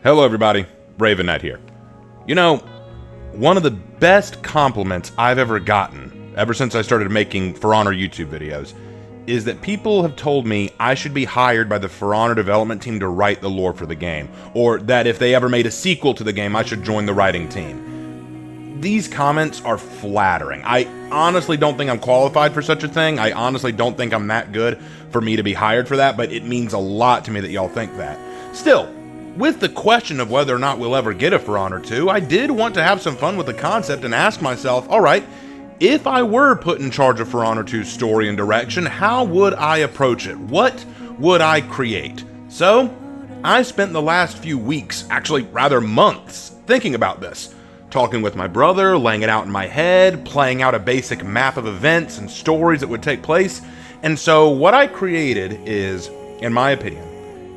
Hello everybody, Raven here. You know, one of the best compliments I've ever gotten, ever since I started making For Honor YouTube videos, is that people have told me I should be hired by the For Honor development team to write the lore for the game, or that if they ever made a sequel to the game, I should join the writing team. These comments are flattering. I honestly don't think I'm qualified for such a thing. I honestly don't think I'm that good for me to be hired for that, but it means a lot to me that y'all think that. Still, with the question of whether or not we'll ever get a For Honor 2, I did want to have some fun with the concept and ask myself, alright, if I were put in charge of For Honor 2's story and direction, how would I approach it? What would I create? So, I spent the last few weeks, actually rather months, thinking about this. Talking with my brother, laying it out in my head, playing out a basic map of events and stories that would take place. And so what I created is, in my opinion,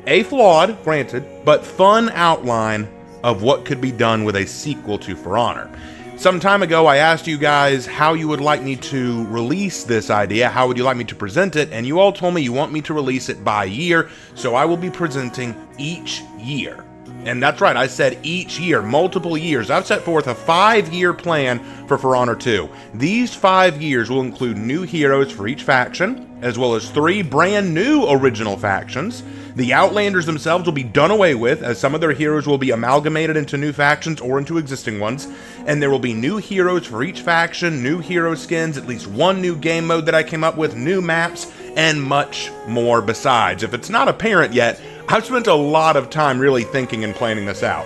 a flawed, granted, but fun outline of what could be done with a sequel to For Honor. Some time ago, I asked you guys how you would like me to release this idea, how would you like me to present it, and you all told me you want me to release it by year, so I will be presenting each year. And that's right, I said each year, multiple years. I've set forth a 5-year plan for Honor 2. These 5 years will include new heroes for each faction, as well as 3 brand new original factions. The Outlanders themselves will be done away with, as some of their heroes will be amalgamated into new factions or into existing ones. And there will be new heroes for each faction, new hero skins, at least 1 new game mode that I came up with, new maps, and much more besides. If it's not apparent yet, I've spent a lot of time really thinking and planning this out.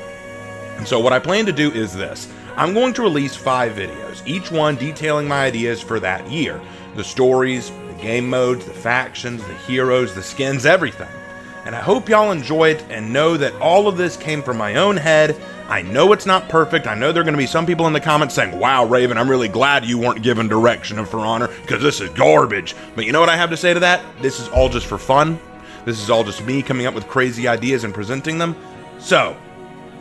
And so what I plan to do is this. I'm going to release 5 videos, each one detailing my ideas for that year. The stories, the game modes, the factions, the heroes, the skins, everything. And I hope y'all enjoy it and know that all of this came from my own head. I know it's not perfect. I know there are going to be some people in the comments saying, wow, Raven, I'm really glad you weren't given direction of For Honor because this is garbage. But you know what I have to say to that? This is all just for fun. This is all just me coming up with crazy ideas and presenting them. So,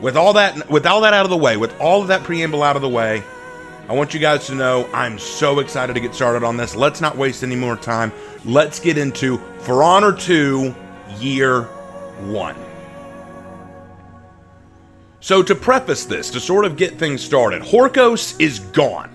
with all that out of the way, with all of that preamble out of the way, I want you guys to know I'm so excited to get started on this. Let's not waste any more time. Let's get into For Honor 2 Year 1. So to preface this, to sort of get things started, Horkos is gone.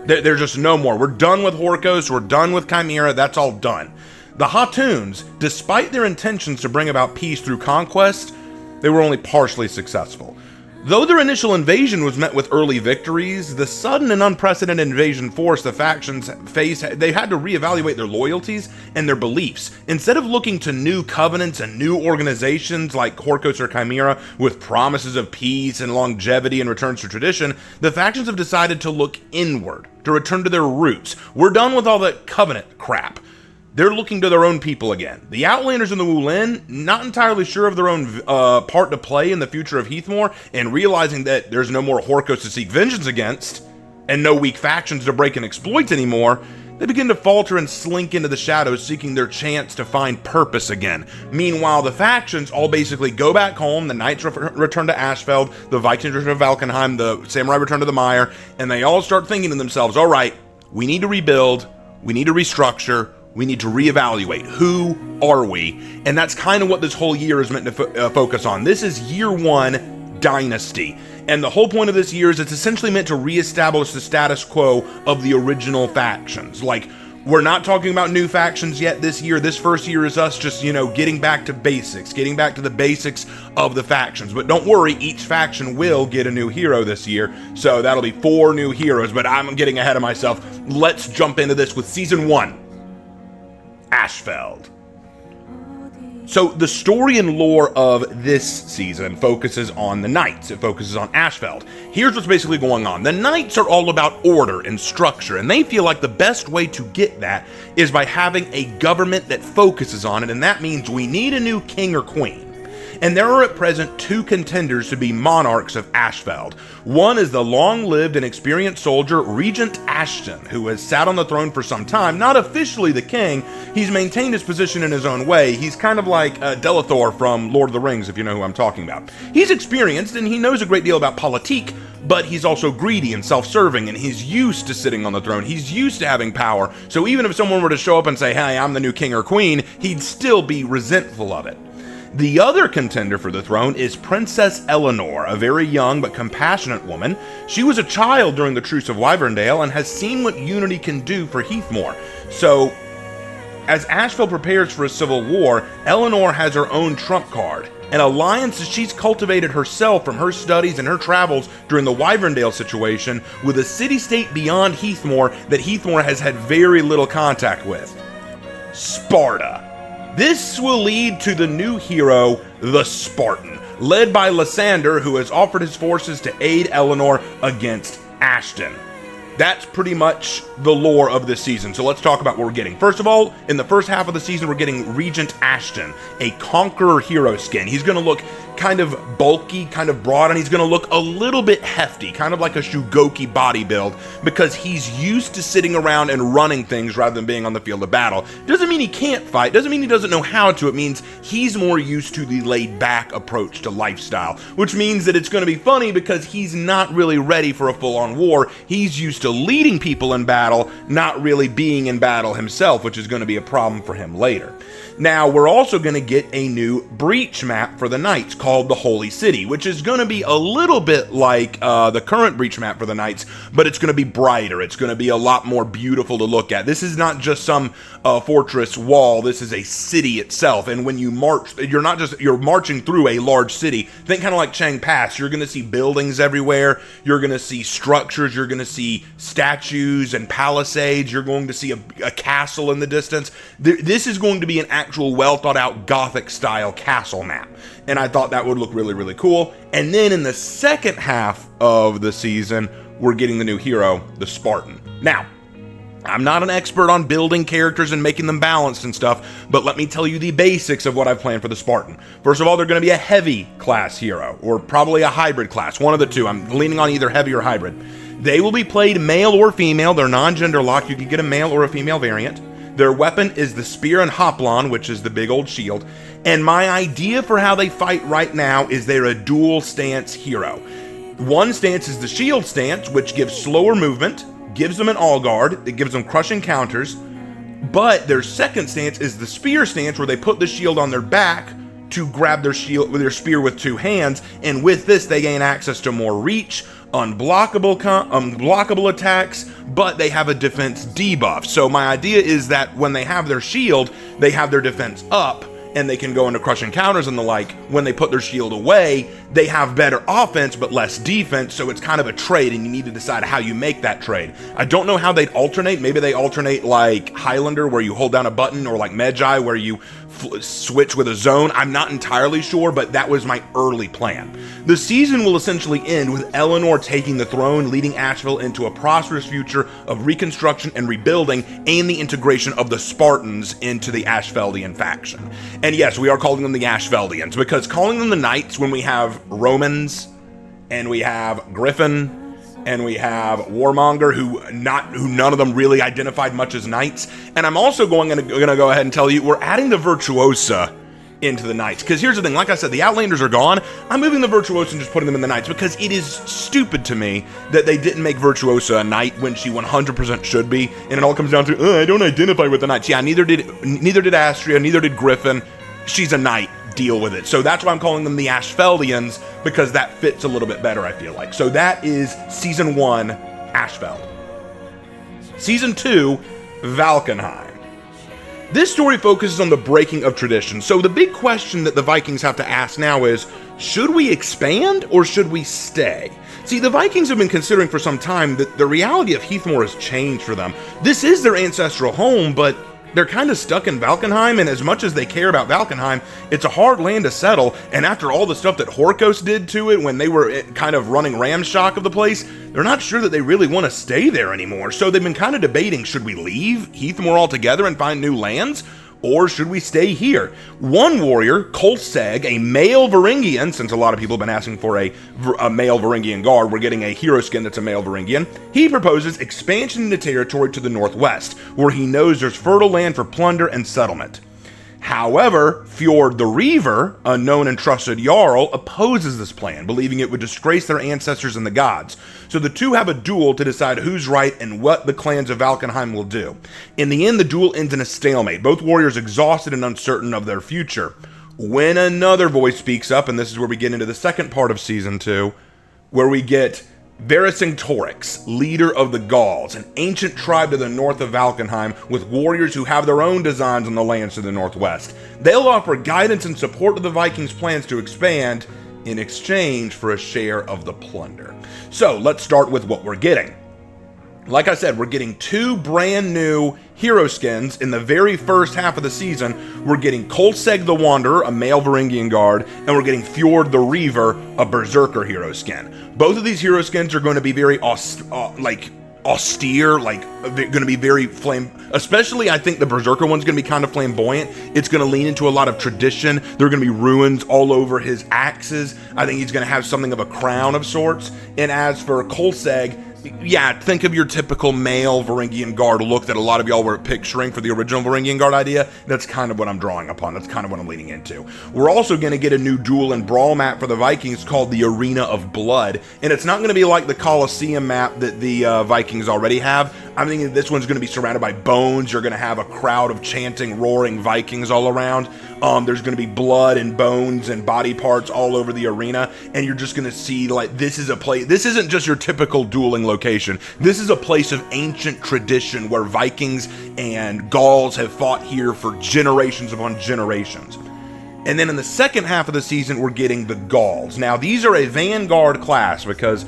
There's just no more. We're done with Horkos. We're done with Chimera. That's all done. The Hatoons, despite their intentions to bring about peace through conquest, they were only partially successful. Though their initial invasion was met with early victories, the sudden and unprecedented invasion force the factions faced, they had to reevaluate their loyalties and their beliefs. Instead of looking to new covenants and new organizations like Horkos or Chimera with promises of peace and longevity and returns to tradition, the factions have decided to look inward, to return to their roots. We're done with all that covenant crap. They're looking to their own people again. The Outlanders and the Wulin, not entirely sure of their own part to play in the future of Heathmoor, and realizing that there's no more Horkos to seek vengeance against, and no weak factions to break and exploit anymore, they begin to falter and slink into the shadows, seeking their chance to find purpose again. Meanwhile, the factions all basically go back home. The Knights return to Ashefeld, the Vikings return to Valkenheim, the Samurai return to the Myre, and they all start thinking to themselves, all right, we need to rebuild, we need to restructure, we need to reevaluate. Who are we? And that's kind of what this whole year is meant to focus on. This is Year 1 Dynasty. And the whole point of this year is it's essentially meant to reestablish the status quo of the original factions. Like, we're not talking about new factions yet this year. This first year is us just, getting back to basics, getting back to the basics of the factions. But don't worry, each faction will get a new hero this year. So that'll be 4 new heroes, but I'm getting ahead of myself. Let's jump into this with Season 1. Ashefeld. So the story and lore of this season focuses on the Knights. It focuses on Ashefeld. Here's what's basically going on. The Knights are all about order and structure, and they feel like the best way to get that is by having a government that focuses on it, and that means we need a new king or queen. And there are at present 2 contenders to be monarchs of Ashefeld. One is the long-lived and experienced soldier Regent Ashton, who has sat on the throne for some time, not officially the king. He's maintained his position in his own way. He's kind of like Denethor from Lord of the Rings, if you know who I'm talking about. He's experienced and he knows a great deal about politique, but he's also greedy and self-serving, and he's used to sitting on the throne. He's used to having power, so even if someone were to show up and say, hey, I'm the new king or queen, he'd still be resentful of it. The other contender for the throne is Princess Eleanor, a very young but compassionate woman. She was a child during the Truce of Wyverndale and has seen what unity can do for Heathmoor. So, as Ashefeld prepares for a civil war, Eleanor has her own trump card. An alliance that she's cultivated herself from her studies and her travels during the Wyverndale situation with a city-state beyond Heathmoor that Heathmoor has had very little contact with. Sparta. This will lead to the new hero, the Spartan, led by Lysander, who has offered his forces to aid Eleanor against Ashton. That's pretty much the lore of this season. So let's talk about what we're getting. First of all, in the first half of the season, we're getting Regent Ashton, a conqueror hero skin. He's going to look kind of bulky, kind of broad, and he's going to look a little bit hefty, kind of like a Shugoki body build, because he's used to sitting around and running things rather than being on the field of battle. Doesn't mean he can't fight, doesn't mean he doesn't know how to. It means he's more used to the laid-back approach to lifestyle, which means that it's going to be funny because he's not really ready for a full-on war. He's used to leading people in battle, not really being in battle himself, which is going to be a problem for him later. Now, we're also going to get a new breach map for the Knights called the Holy City, which is going to be a little bit like the current breach map for the Knights, but it's going to be brighter. It's going to be a lot more beautiful to look at. This is not just some fortress wall. This is a city itself. And when you march, you're marching through a large city. Think kind of like Chang Pass. You're going to see buildings everywhere. You're going to see structures. You're going to see statues and palisades. You're going to see a castle in the distance. This is going to be an actual well thought out Gothic style castle map. And I thought that would look really, really cool. And then in the second half of the season, we're getting the new hero, the Spartan. Now, I'm not an expert on building characters and making them balanced and stuff, but let me tell you the basics of what I've planned for the Spartan. First of all, they're going to be a heavy class hero, or probably a hybrid class, one of the two. I'm leaning on either heavy or hybrid. They will be played male or female. They're non-gender locked. You can get a male or a female variant. Their weapon is the spear and hoplon, which is the big old shield. And my idea for how they fight right now is they're a dual stance hero. One stance is the shield stance, which gives slower movement, gives them an all guard, it gives them crushing counters. But their second stance is the spear stance, where they put the shield on their back to grab their shield with their spear with two hands. And with this, they gain access to more reach, unblockable attacks, but they have a defense debuff. So my idea is that when they have their shield, they have their defense up, and they can go into crushing counters and the like. When they put their shield away, they have better offense but less defense, so it's kind of a trade, and you need to decide how you make that trade. I don't know how they'd alternate. Maybe they alternate like Highlander, where you hold down a button, or like Magi, where you switch with a zone. I'm not entirely sure, but that was my early plan. The season will essentially end with Eleanor taking the throne, leading Asheville into a prosperous future of reconstruction and rebuilding, and the integration of the Spartans into the Ashfeldian faction. And yes, we are calling them the Ashfeldians, because calling them the Knights when we have Romans, and we have Griffin, and we have Warmonger, who none of them really identified much as knights. And I'm also going to go ahead and tell you, we're adding the Virtuosa into the Knights. Because here's the thing, like I said, the Outlanders are gone. I'm moving the Virtuosa and just putting them in the Knights, because it is stupid to me that they didn't make Virtuosa a Knight when she 100% should be. And it all comes down to, I don't identify with the Knights. Yeah, neither did Astria, neither did Griffin. She's a Knight. Deal with it. So that's why I'm calling them the Ashfeldians, because that fits a little bit better, I feel like. So that is Season 1, Ashefeld. Season 2, Valkenheim. This story focuses on the breaking of tradition. So the big question that the Vikings have to ask now is, should we expand or should we stay? See, the Vikings have been considering for some time that the reality of Heathmoor has changed for them. This is their ancestral home, but they're kind of stuck in Valkenheim, and as much as they care about Valkenheim, it's a hard land to settle, and after all the stuff that Horkos did to it when they were kind of running ramshock of the place, they're not sure that they really want to stay there anymore. So they've been kind of debating, should we leave Heathmoor altogether and find new lands? Or should we stay here? One warrior, Kolseg, a male Varangian, since a lot of people have been asking for a male Varangian guard, we're getting a hero skin that's a male Varangian. He proposes expansion into territory to the northwest, where he knows there's fertile land for plunder and settlement. However, Fjord the Reaver, a known and trusted Jarl, opposes this plan, believing it would disgrace their ancestors and the gods. So the two have a duel to decide who's right and what the clans of Valkenheim will do. In the end, the duel ends in a stalemate, both warriors exhausted and uncertain of their future. when another voice speaks up, and this is where we get into the second part of Season 2, where we get Vercingetorix, leader of the Gauls, an ancient tribe to the north of Valkenheim with warriors who have their own designs on the lands to the northwest. They'll offer guidance and support to the Vikings' plans to expand in exchange for a share of the plunder. So let's start with what we're getting. Like I said, we're getting 2 brand new hero skins in the very first half of the season. We're getting Kolseg the Wanderer, a male Varangian guard, and we're getting Fjord the Reaver, a Berserker hero skin. Both of these hero skins are going to be very austere, like they're going to be very especially I think the Berserker one's going to be kind of flamboyant. It's going to lean into a lot of tradition. There are going to be runes all over his axes. I think he's going to have something of a crown of sorts. And as for Kolseg, yeah, think of your typical male Varangian guard look that a lot of y'all were picturing for the original Varangian guard idea. That's kind of what I'm drawing upon. That's kind of what I'm leaning into. We're also going to get a new duel and brawl map for the Vikings called the Arena of Blood. And it's not going to be like the Colosseum map that the Vikings already have. I'm thinking this one's going to be surrounded by bones. You're going to have a crowd of chanting, roaring Vikings all around. There's going to be blood and bones and body parts all over the arena. And you're just going to see, like, this is a place. This isn't just your typical dueling location. This is a place of ancient tradition where Vikings and Gauls have fought here for generations upon generations. And then in the second half of the season, we're getting the Gauls. Now, these are a Vanguard class because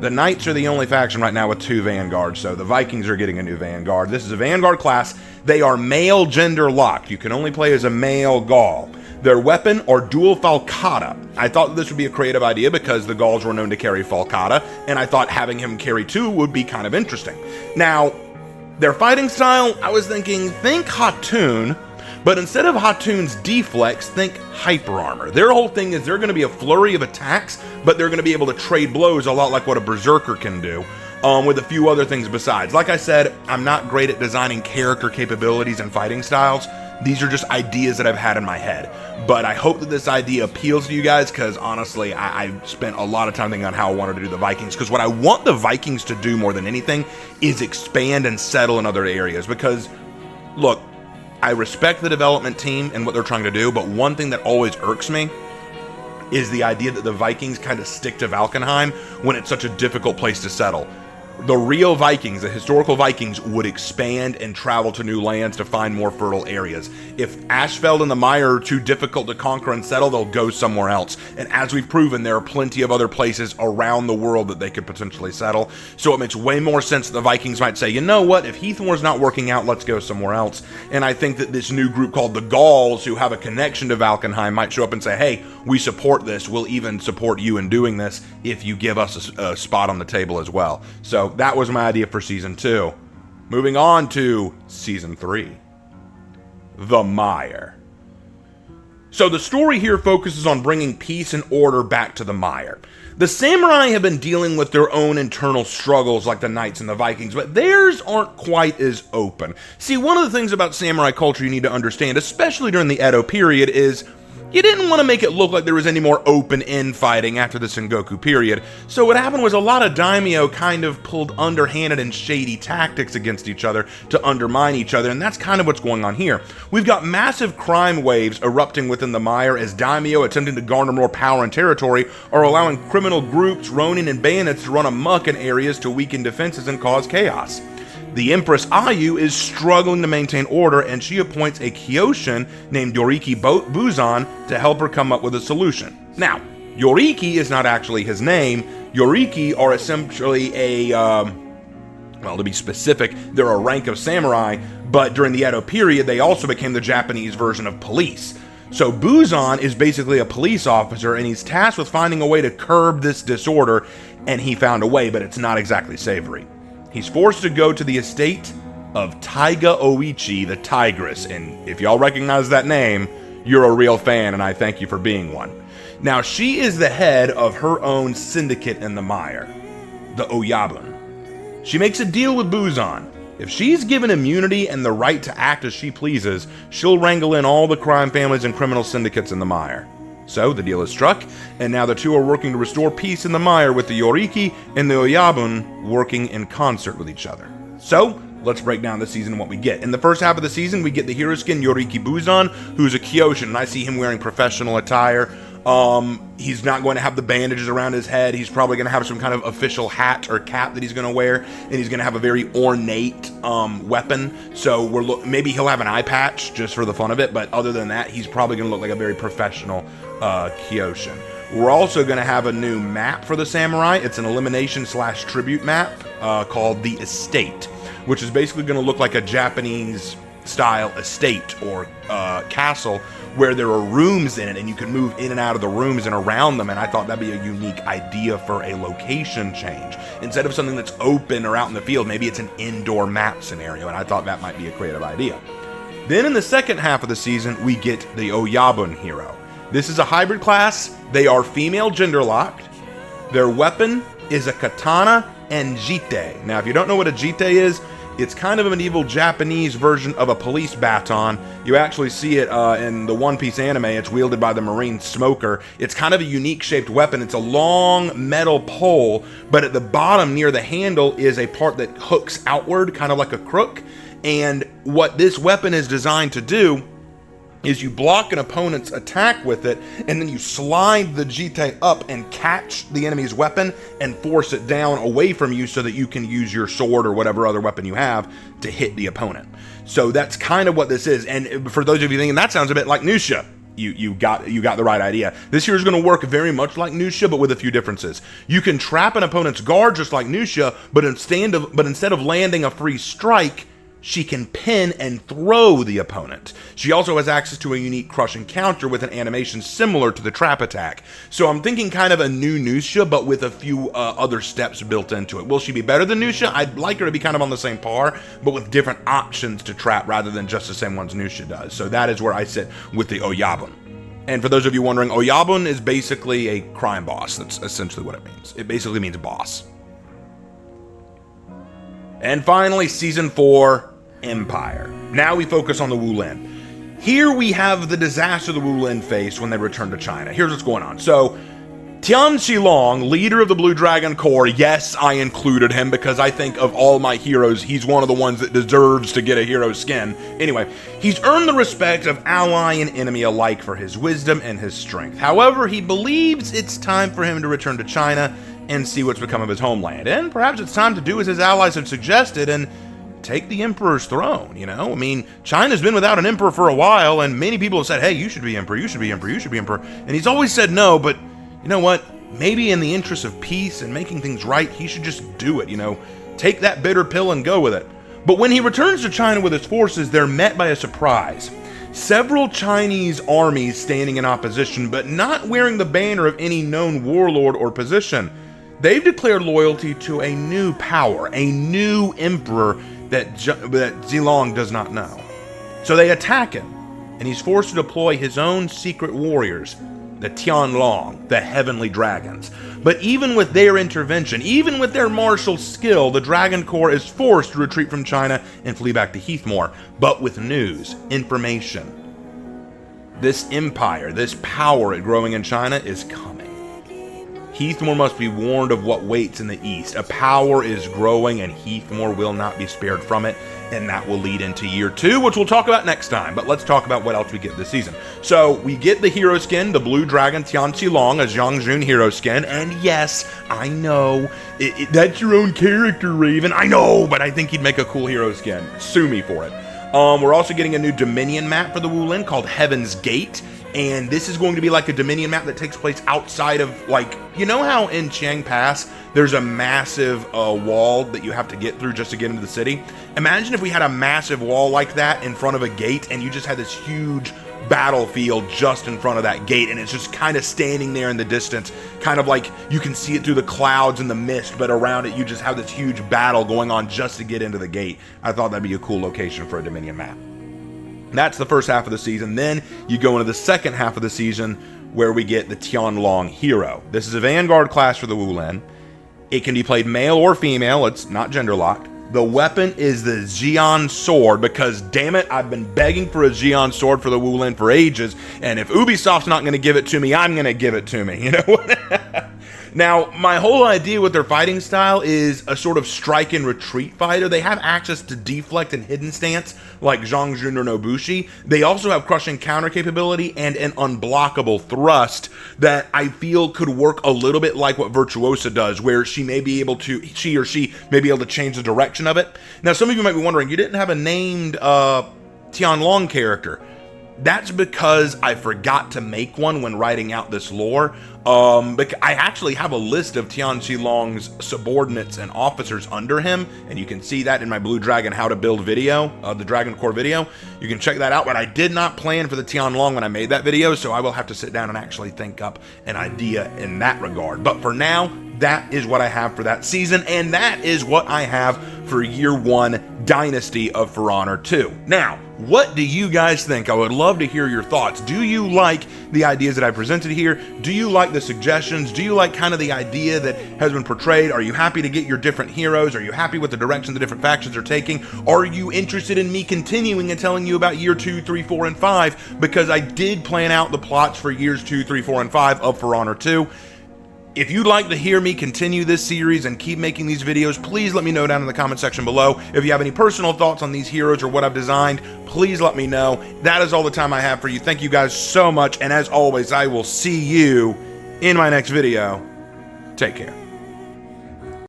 the Knights are the only faction right now with 2 Vanguards, so the Vikings are getting a new Vanguard. This is a Vanguard class. They are male gender locked. You can only play as a male Gaul. Their weapon are dual falcata. I thought this would be a creative idea because the Gauls were known to carry falcata, and I thought having him carry 2 would be kind of interesting. Now, their fighting style, I was thinking, think Hatun, but instead of Hatun's deflex, think hyper armor. Their whole thing is they're going to be a flurry of attacks, but they're going to be able to trade blows a lot like what a Berserker can do, with a few other things besides. Like I said, I'm not great at designing character capabilities and fighting styles. These are just ideas that I've had in my head. But I hope that this idea appeals to you guys, because honestly, I spent a lot of time thinking on how I wanted to do the Vikings, because what I want the Vikings to do more than anything is expand and settle in other areas. Because, look, I respect the development team and what they're trying to do, but one thing that always irks me is the idea that the Vikings kind of stick to Valkenheim when it's such a difficult place to settle. The real Vikings, the historical Vikings, would expand and travel to new lands to find more fertile areas. If Ashefeld and the Myre are too difficult to conquer and settle, they'll go somewhere else. And as we've proven, there are plenty of other places around the world that they could potentially settle. So it makes way more sense that the Vikings might say, you know what, if Heathmoor's not working out, let's go somewhere else. And I think that this new group called the Gauls, who have a connection to Valkenheim, might show up and say, hey, we support this. We'll even support you in doing this if you give us a spot on the table as well. So that was my idea for Season 2. Moving on to Season 3. The Myre. So the story here focuses on bringing peace and order back to the Myre. The samurai have been dealing with their own internal struggles like the Knights and the Vikings, but theirs aren't quite as open. See, one of the things about samurai culture you need to understand, especially during the Edo period, is you didn't want to make it look like there was any more open infighting after the Sengoku period, so what happened was a lot of daimyo kind of pulled underhanded and shady tactics against each other to undermine each other, and that's kind of what's going on here. We've got massive crime waves erupting within the Myre as daimyo attempting to garner more power and territory are allowing criminal groups, ronin, and bandits to run amok in areas to weaken defenses and cause chaos. The Empress Ayu is struggling to maintain order, and she appoints a Kyoshin named Yoriki Buzan to help her come up with a solution. Now, Yoriki is not actually his name. Yoriki are essentially well, to be specific, they're a rank of samurai, but during the Edo period, they also became the Japanese version of police. So Buzan is basically a police officer, and he's tasked with finding a way to curb this disorder, and he found a way, but it's not exactly savory. He's forced to go to the estate of Taiga Oichi, the Tigress, and if y'all recognize that name, you're a real fan, and I thank you for being one. Now, she is the head of her own syndicate in the Myre, the Oyabun. She makes a deal with Buzan. If she's given immunity and the right to act as she pleases, she'll wrangle in all the crime families and criminal syndicates in the Myre. So the deal is struck, and now the two are working to restore peace in the Myre with the Yoriki and the Oyabun working in concert with each other. So, let's break down the season and what we get. In the first half of the season, we get the hero skin Yoriki Buzan, who's a Kyoshin, and I see him wearing professional attire. He's not going to have the bandages around his head. He's probably going to have some kind of official hat or cap that he's going to wear, and he's going to have a very ornate weapon. So maybe he'll have an eye patch just for the fun of it, but other than that, he's probably going to look like a very professional Kyoshin. We're also going to have a new map for the samurai. It's an elimination/tribute map called the Estate, which is basically going to look like a Japanese style estate or castle where there are rooms in it and you can move in and out of the rooms and around them, and I thought that'd be a unique idea for a location change. Instead of something that's open or out in the field, maybe it's an indoor map scenario, and I thought that might be a creative idea. Then in the second half of the season, we get the Oyabun hero. This is a hybrid class. They are female gender locked. Their weapon is a katana and jite. Now, if you don't know what a jite is, it's kind of a medieval Japanese version of a police baton. You actually see it in the One Piece anime. It's wielded by the Marine Smoker. It's kind of a unique shaped weapon. It's a long metal pole, but at the bottom near the handle is a part that hooks outward, kind of like a crook. And what this weapon is designed to do is you block an opponent's attack with it, and then you slide the jite up and catch the enemy's weapon and force it down away from you so that you can use your sword or whatever other weapon you have to hit the opponent. So that's kind of what this is. And for those of you thinking that sounds a bit like Nusha, you got the right idea. This here is going to work very much like Nusha, but with a few differences. You can trap an opponent's guard just like Nusha, but instead of landing a free strike, she can pin and throw the opponent. She also has access to a unique crushing counter with an animation similar to the trap attack. So I'm thinking kind of a new Nusha, but with a few other steps built into it. Will she be better than Nusha? I'd like her to be kind of on the same par, but with different options to trap rather than just the same ones Nusha does. So that is where I sit with the Oyabun. And for those of you wondering, Oyabun is basically a crime boss. That's essentially what it means. It basically means boss. And finally, Season 4, Empire. Now we focus on the Wulin. Here we have the disaster the Wulin faced when they returned to China. Here's what's going on. So, Tian Xilong, leader of the Blue Dragon Corps, yes, I included him because I think of all my heroes, he's one of the ones that deserves to get a hero skin. Anyway, he's earned the respect of ally and enemy alike for his wisdom and his strength. However, he believes it's time for him to return to China and see what's become of his homeland. And perhaps it's time to do as his allies have suggested and take the emperor's throne, you know? I mean, China's been without an emperor for a while, and many people have said, hey, you should be emperor, you should be emperor, you should be emperor. And he's always said no, but you know what? Maybe in the interest of peace and making things right, he should just do it, you know? Take that bitter pill and go with it. But when he returns to China with his forces, they're met by a surprise. Several Chinese armies standing in opposition, but not wearing the banner of any known warlord or position. They've declared loyalty to a new power, a new emperor that Xilong does not know. So they attack him, and he's forced to deploy his own secret warriors, the Tianlong, the Heavenly Dragons. But even with their intervention, even with their martial skill, the Dragon Corps is forced to retreat from China and flee back to Heathmoor, but with news, information. This empire, this power growing in China is coming. Heathmoor must be warned of what waits in the east. A power is growing and Heathmoor will not be spared from it, and that will lead into year 2, which we'll talk about next time. But let's talk about what else we get this season. So we get the hero skin, the Blue Dragon Tian Xilong, a Zhang hero skin, and yes, I know, that's your own character, Raven. I know, but I think he'd make a cool hero skin. Sue me for it. We're also getting a new Dominion map for the Wulin called Heaven's Gate. And this is going to be like a Dominion map that takes place outside of, like, you know how in Chiang Pass, there's a massive wall that you have to get through just to get into the city? Imagine if we had a massive wall like that in front of a gate, and you just had this huge battlefield just in front of that gate, and it's just kind of standing there in the distance, kind of like you can see it through the clouds and the mist, but around it you just have this huge battle going on just to get into the gate. I thought that'd be a cool location for a Dominion map. That's the first half of the season. Then you go into the second half of the season where we get the Tianlong hero. This is a Vanguard class for the Wulin. It can be played male or female. It's not gender locked. The weapon is the Xian sword because, damn it, I've been begging for a Xian sword for the Wulin for ages, and if Ubisoft's not going to give it to me, I'm going to give it to me, you know? Now, my whole idea with their fighting style is a sort of strike and retreat fighter. They have access to deflect and hidden stance like Zhang Jun or Nobushi. They also have crushing counter capability and an unblockable thrust that I feel could work a little bit like what Virtuosa does, where she or she may be able to change the direction of it. Now, some of you might be wondering, you didn't have a named Tianlong character. That's because I forgot to make one when writing out this lore. But I actually have a list of Tian Xilong's subordinates and officers under him, and you can see that in my Blue Dragon How to Build video, the Dragon Core video. You can check that out, but I did not plan for the Tianlong when I made that video, so I will have to sit down and actually think up an idea in that regard. But for now, that is what I have for that season, and that is what I have for Year 1 Dynasty of For Honor 2. Now, what do you guys think? I would love to hear your thoughts. Do you like the ideas that I presented here? Do you like the suggestions? Do you like kind of the idea that has been portrayed? Are you happy to get your different heroes? Are you happy with the direction the different factions are taking? Are you interested in me continuing and telling you about Year 2, 3, 4, and 5? Because I did plan out the plots for Years 2, 3, 4, and 5 of For Honor 2. If you'd like to hear me continue this series and keep making these videos, please let me know down in the comment section below. If you have any personal thoughts on these heroes or what I've designed, please let me know. That is all the time I have for you. Thank you guys so much, and as always, I will see you in my next video. Take care.